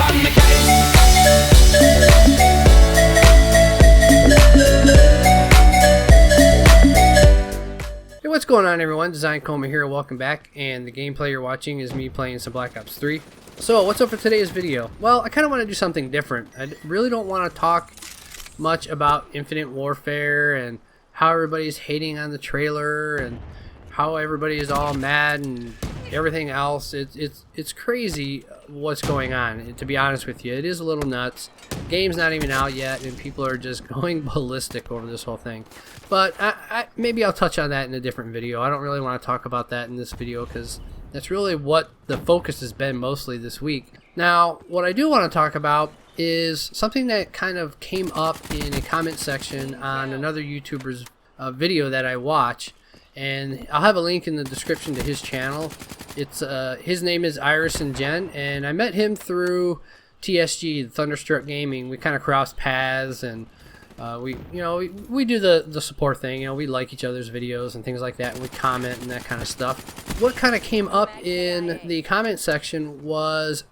on the case. Hey, what's going on everyone? Designedcoma here, welcome back, and the gameplay you're watching is me playing some Black Ops 3. So, what's up for today's video? Well, I kind of want to do something different. I really don't want to talk much about Infinite Warfare and how everybody's hating on the trailer and how everybody is all mad and everything else. It's crazy what's going on, to be honest with you. It is a little nuts. Game's not even out yet and people are just going ballistic over this whole thing. But maybe I'll touch on that in a different video. I don't really want to talk about that in this video because that's really what the focus has been mostly this week. Now, what I do want to talk about is something that kind of came up in a comment section on another YouTuber's video that I watch. And I'll have a link in the description to his channel. It's his name is Iris and Jen, and I met him through TSG, Thunderstruck Gaming. We kind of crossed paths, and we do the support thing. We like each other's videos and things like that, and we comment and that kind of stuff. What kind of came up in the comment section was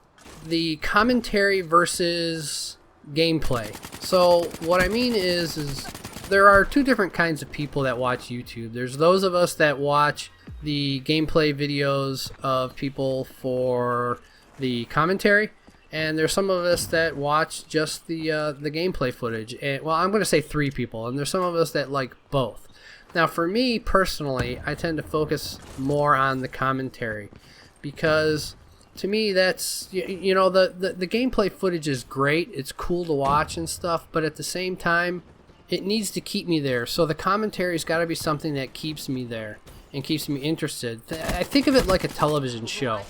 the commentary versus gameplay. So what I mean is there are two different kinds of people that watch YouTube. There's those of us that watch the gameplay videos of people for the commentary, and there's some of us that watch just the gameplay footage. And, well, I'm going to say three people, and there's some of us that like both. Now, for me personally, I tend to focus more on the commentary because to me that's the gameplay footage is great. It's cool to watch and stuff, but at the same time, it needs to keep me there. So the commentary's got to be something that keeps me there and keeps me interested. I think of it like a television show.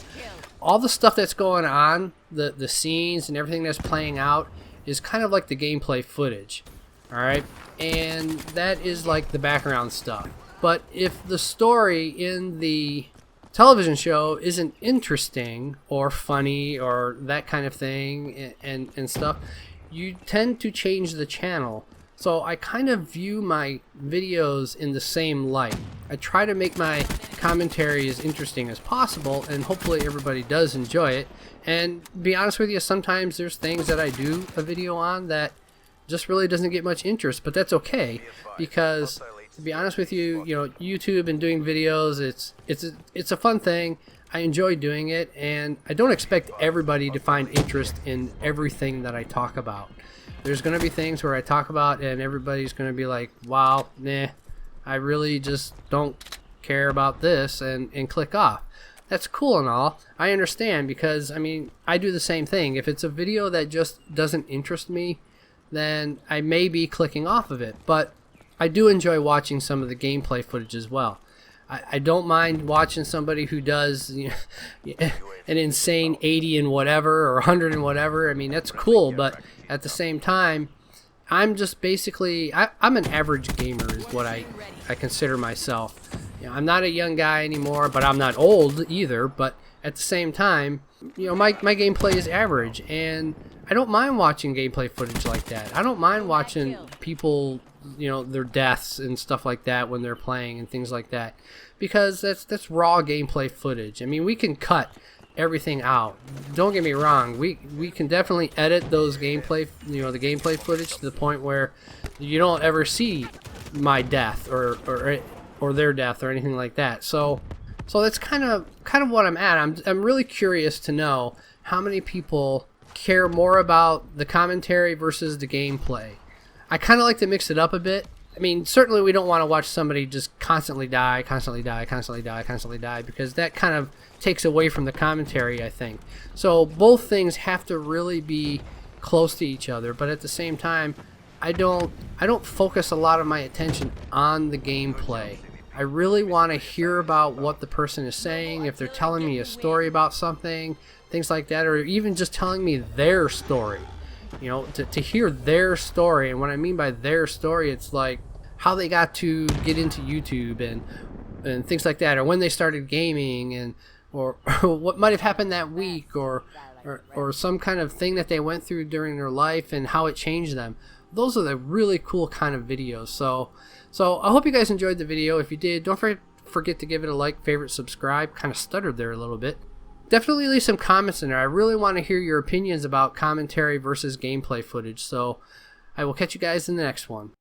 All the stuff that's going on, the scenes and everything that's playing out is kind of like the gameplay footage. Alright? And that is like the background stuff. But if the story in the television show isn't interesting or funny or that kind of thing and stuff, you tend to change the channel. So I kind of view my videos in the same light. I try to make my commentary as interesting as possible, and hopefully everybody does enjoy it. And to be honest with you, sometimes there's things that I do a video on that just really doesn't get much interest, but that's okay, because to be honest with you, YouTube and doing videos, it's a fun thing. I enjoy doing it, and I don't expect everybody to find interest in everything that I talk about. There's going to be things where I talk about and everybody's going to be like, wow, nah, I really just don't care about this, and click off. That's cool and all. I understand, because, I mean, I do the same thing. If it's a video that just doesn't interest me, then I may be clicking off of it. But I do enjoy watching some of the gameplay footage as well. I don't mind watching somebody who does an insane 80 and whatever or 100 and whatever. I mean, that's cool, but at the same time, I'm just basically, I'm an average gamer is what I consider myself. I'm not a young guy anymore, but I'm not old either. But at the same time, my gameplay is average, and I don't mind watching gameplay footage like that. I don't mind watching people, their deaths and stuff like that when they're playing and things like that, because that's raw gameplay footage. I mean, we can cut everything out. Don't get me wrong. We can definitely edit those gameplay, the gameplay footage to the point where you don't ever see my death or their death or anything like that. So that's kind of what I'm at. I'm really curious to know how many people care more about the commentary versus the gameplay. I kind of like to mix it up a bit. I mean, certainly we don't want to watch somebody just constantly die, because that kind of takes away from the commentary, I think. So both things have to really be close to each other, but at the same time, I don't focus a lot of my attention on the gameplay. I really want to hear about what the person is saying, if they're telling me a story about something, things like that, or even just telling me their story. To hear their story. And what I mean by their story, it's like how they got to get into YouTube and things like that, or when they started gaming, or what might have happened that week, or some kind of thing that they went through during their life and how it changed them. Those are the really cool kind of videos. So I hope you guys enjoyed the video. If you did, don't forget to give it a like, favorite, subscribe. Kind of stuttered there a little bit. definitely leave some comments in there. I really want to hear your opinions about commentary versus gameplay footage. So I will catch you guys in the next one.